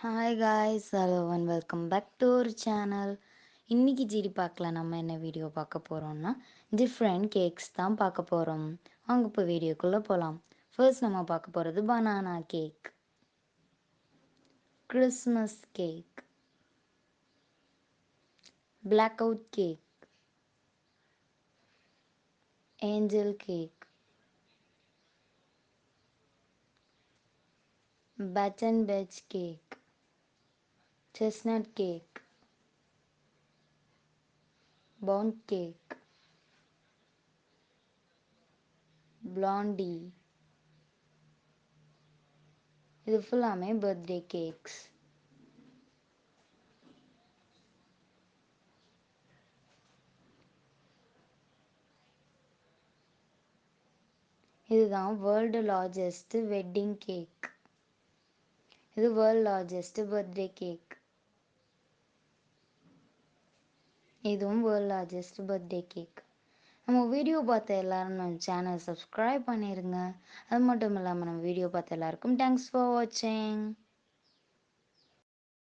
Hi guys, hello and welcome back to ஒரு channel. இன்றைக்கி ஜிடி பார்க்கல நம்ம என்ன வீடியோ பார்க்க போகிறோம்னா டிஃப்ரெண்ட் கேக்ஸ் தான் பார்க்க போகிறோம். வாங்க இப்போ வீடியோக்குள்ளே போகலாம். ஃபர்ஸ்ட் நம்ம பார்க்க போகிறது banana cake, Christmas cake, blackout cake, angel cake, button peach cake, chestnut cake, pound cake, blondie. இது ஃபுல்லாமே பர்த்டே கேக்ஸ். இதுதான் வேர்ல்டு லார்ஜஸ்ட் வெட்டிங் கேக். இது வேர்ல்ட் லார்ஜஸ்ட் பர்த்டே கேக். இதுவும் வேர்ல்ட் லார்ஜஸ்ட் பர்த்டே கேக். நம்ம video பார்த்த எல்லாரும் நம்ம channel subscribe பண்ணிடுங்க. அது மட்டும் இல்லாமல் நம்ம வீடியோ பார்த்த எல்லாருக்கும் தேங்க்ஸ் ஃபார் வாட்சிங்.